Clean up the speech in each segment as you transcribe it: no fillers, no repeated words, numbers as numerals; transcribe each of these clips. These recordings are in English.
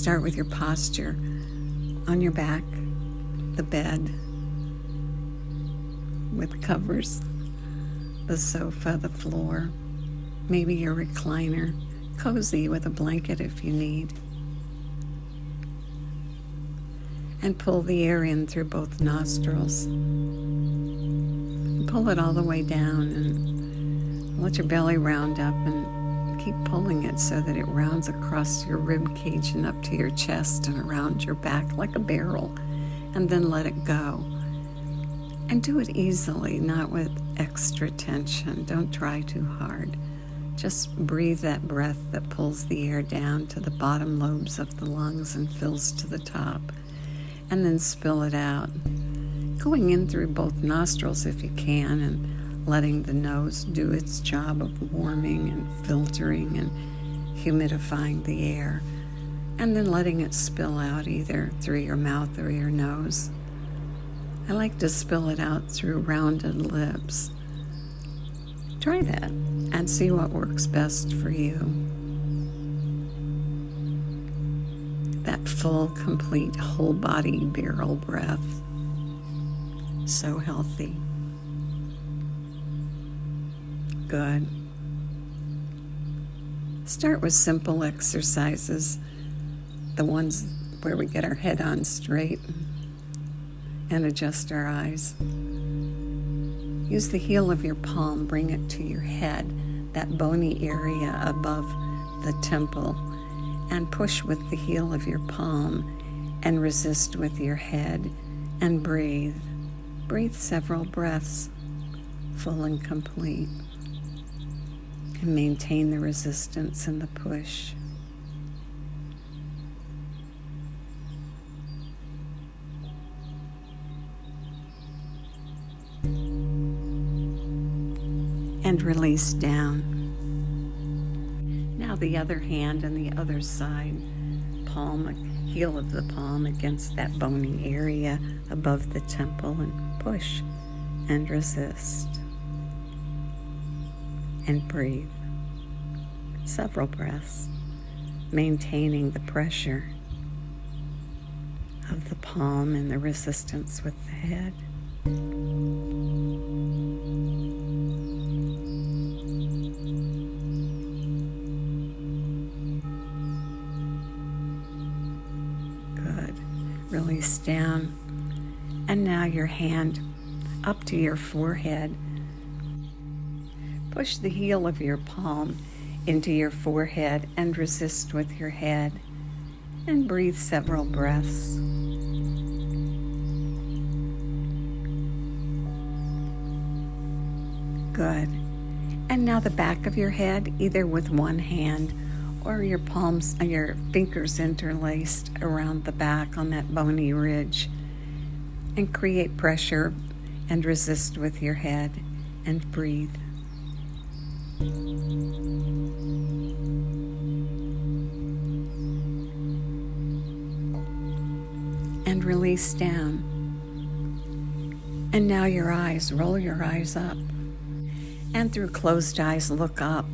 start with your posture on your back, the bed with covers, the sofa, the floor, maybe your recliner, cozy with a blanket if you need. And pull the air in through both nostrils. Pull it all the way down and let your belly round up, and keep pulling it so that it rounds across your rib cage and up to your chest and around your back like a barrel, and then let it go. And do it easily, not with extra tension. Don't try too hard. Just breathe that breath that pulls the air down to the bottom lobes of the lungs and fills to the top, and then spill it out, going in through both nostrils if you can, and letting the nose do its job of warming and filtering and humidifying the air, and then letting it spill out either through your mouth or your nose. I like to spill it out through rounded lips. Try that and see what works best for you. That full, complete, whole body barrel breath. So healthy. Good. Start with simple exercises, the ones where we get our head on straight and adjust our eyes. Use the heel of your palm, bring it to your head, that bony area above the temple, and push with the heel of your palm and resist with your head, and breathe. Breathe several breaths, full and complete, and maintain the resistance and the push. And release down. Now the other hand and the other side, heel of the palm against that bony area above the temple, and push and resist. And breathe. Several breaths, maintaining the pressure of the palm and the resistance with the head. Release down, and now your hand up to your forehead. Push the heel of your palm into your forehead and resist with your head, and breathe several breaths. Good. And now the back of your head, either with one hand or your palms, your fingers interlaced around the back on that bony ridge, and create pressure and resist with your head, and breathe. And release down. And now your eyes, roll your eyes up, and through closed eyes look up,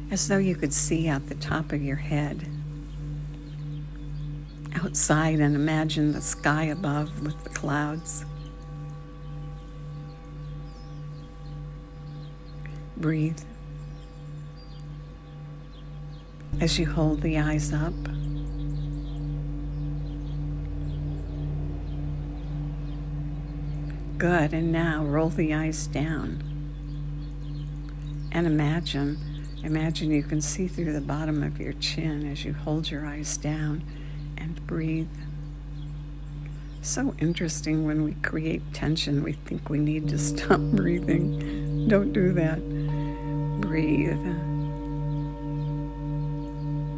as though you could see out the top of your head, outside, and imagine the sky above with the clouds. Breathe as you hold the eyes up. Good, and now roll the eyes down, and imagine you can see through the bottom of your chin as you hold your eyes down, and breathe. So interesting, when we create tension, we think we need to stop breathing. Don't do that. Breathe.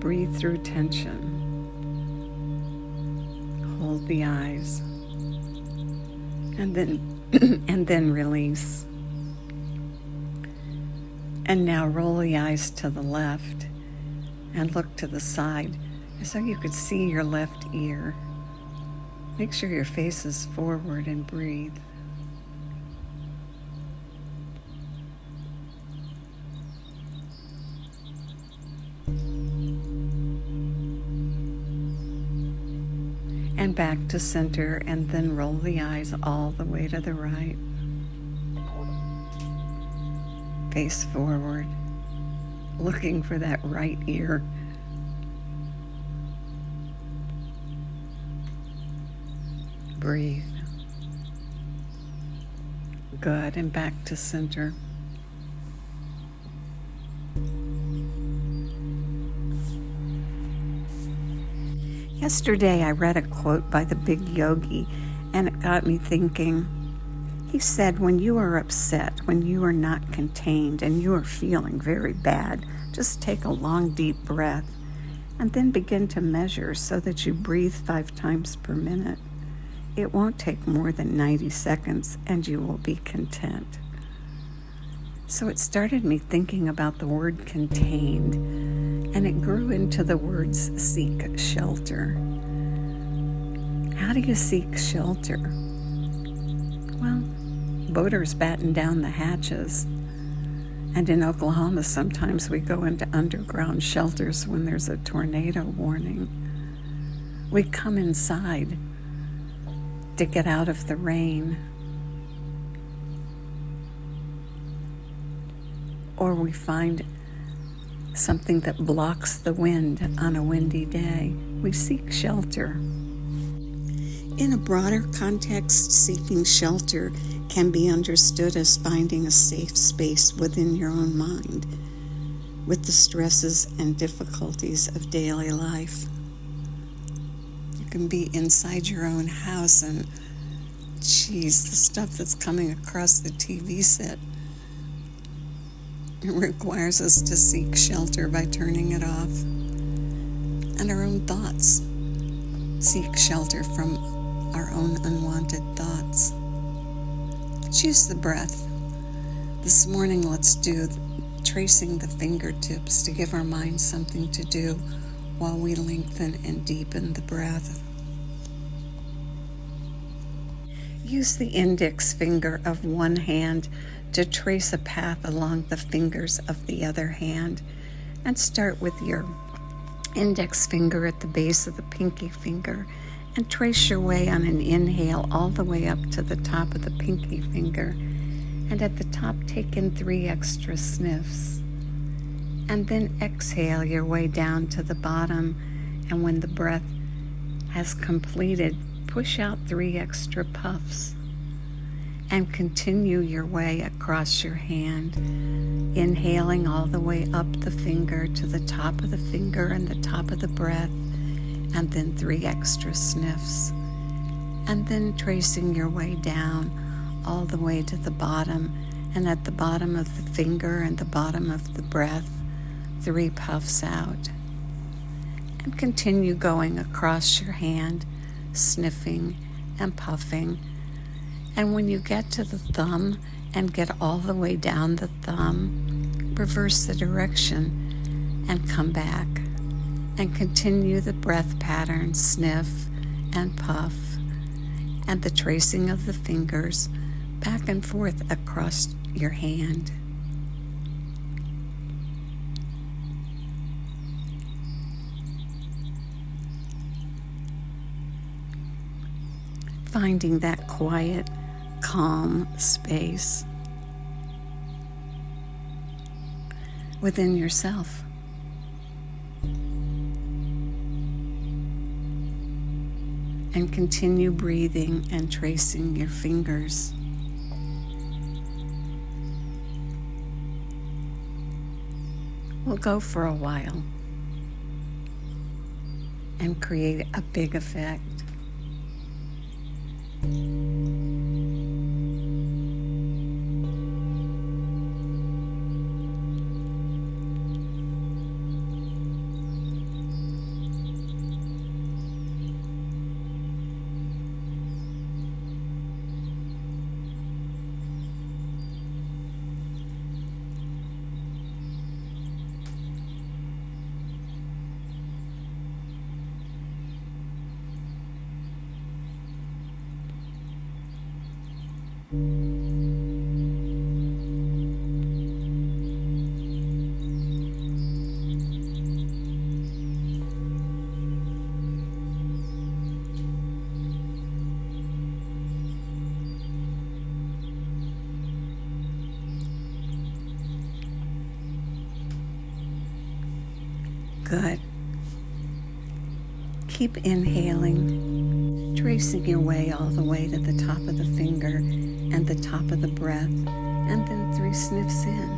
Breathe through tension. Hold the eyes. And then release. And now roll the eyes to the left and look to the side as though you could see your left ear. Make sure your face is forward, and breathe. and back to center, and then roll the eyes all the way to the right. Face forward, looking for that right ear. Breathe. Good, and back to center. Yesterday I read a quote by the big yogi, and it got me thinking. He said, when you are upset, when you are not contained, and you are feeling very bad, just take a long, deep breath, and then begin to measure so that you breathe 5 times per minute. It won't take more than 90 seconds, and you will be content. So it started me thinking about the word contained, and it grew into the words seek shelter. How do you seek shelter? Well, boaters batten down the hatches. And in Oklahoma, sometimes we go into underground shelters when there's a tornado warning. We come inside to get out of the rain. Or we find something that blocks the wind on a windy day. We seek shelter. In a broader context, seeking shelter can be understood as finding a safe space within your own mind with the stresses and difficulties of daily life. You can be inside your own house and, the stuff that's coming across the TV set, it requires us to seek shelter by turning it off. And our own thoughts seek shelter from our own unwanted thoughts. Let's use the breath. This morning, let's do tracing the fingertips to give our mind something to do while we lengthen and deepen the breath. Use the index finger of one hand to trace a path along the fingers of the other hand, and start with your index finger at the base of the pinky finger and trace your way on an inhale all the way up to the top of the pinky finger, and at the top take in 3 extra sniffs, and then exhale your way down to the bottom, and when the breath has completed, push out 3 extra puffs. And continue your way across your hand, inhaling all the way up the finger to the top of the finger and the top of the breath, and then 3 extra sniffs. And then tracing your way down all the way to the bottom, and at the bottom of the finger and the bottom of the breath, 3 puffs out. And continue going across your hand, sniffing and puffing. And when you get to the thumb and get all the way down the thumb, reverse the direction and come back. And continue the breath pattern, sniff and puff, and the tracing of the fingers back and forth across your hand. Finding that quiet, calm space within yourself. And continue breathing and tracing your fingers. We'll go for a while and create a big effect. Good. Keep inhaling, tracing your way all the way to the top of the finger and the top of the breath, and then 3 sniffs in.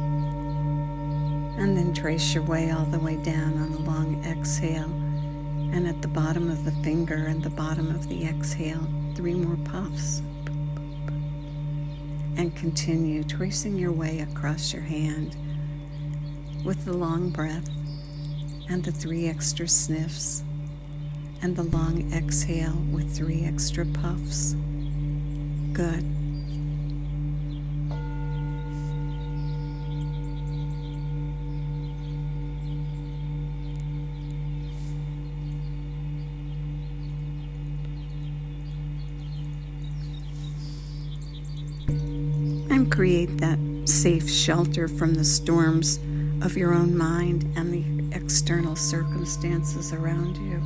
And then trace your way all the way down on the long exhale, and at the bottom of the finger and the bottom of the exhale, 3 more puffs. And continue tracing your way across your hand with the long breath and the 3 extra sniffs and the long exhale with 3 extra puffs. Good. And create that safe shelter from the storms of your own mind and the external circumstances around you.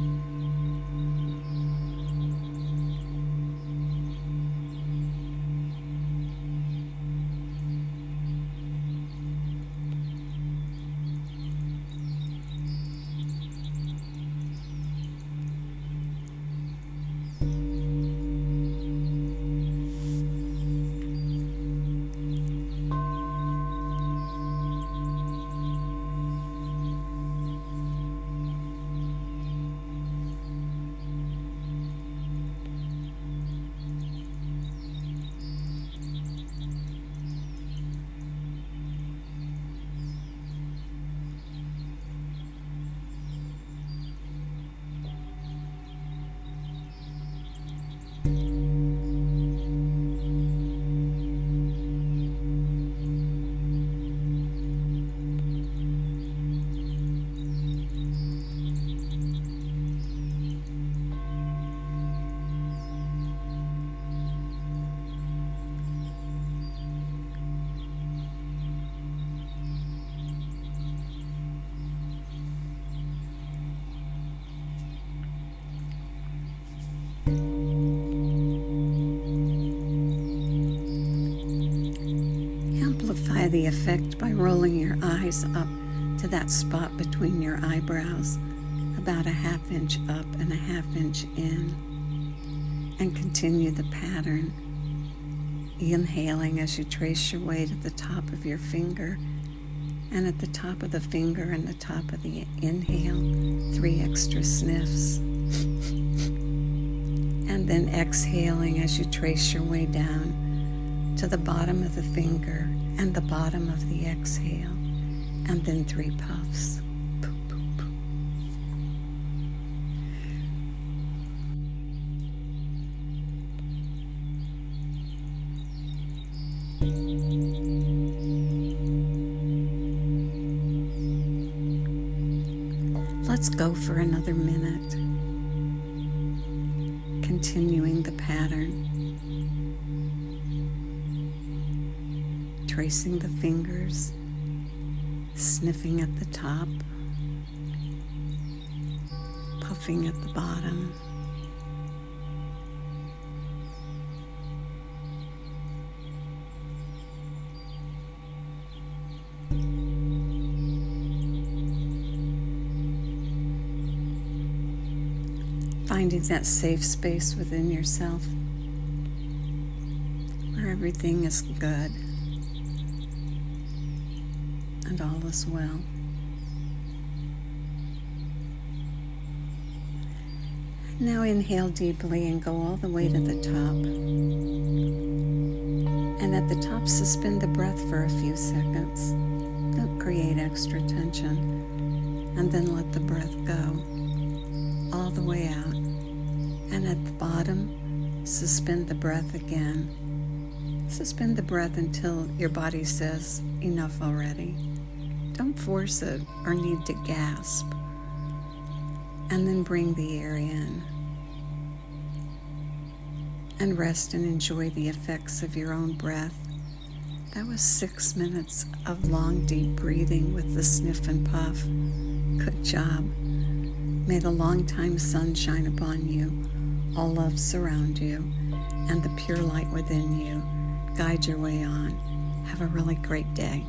Amplify the effect by rolling your eyes up to that spot between your eyebrows, about a 1/2 inch up and a 1/2 inch in, and continue the pattern, inhaling as you trace your way to the top of your finger, and at the top of the finger and the top of the inhale, 3 extra sniffs. And then exhaling as you trace your way down to the bottom of the finger and the bottom of the exhale, and then 3 puffs. Let's go for another minute, continuing the pattern, tracing the fingers, sniffing at the top, puffing at the bottom. Finding that safe space within yourself where everything is good and all is well. Now inhale deeply and go all the way to the top. And at the top, suspend the breath for a few seconds. Don't create extra tension. And then let the breath go all the way out. And at the bottom, suspend the breath again. Suspend the breath until your body says, enough already. Don't force it or need to gasp. And then bring the air in. And rest and enjoy the effects of your own breath. That was 6 minutes of long, deep breathing with the sniff and puff. Good job. May the long-time sun shine upon you, all love surround you, and the pure light within you guide your way on. Have a really great day.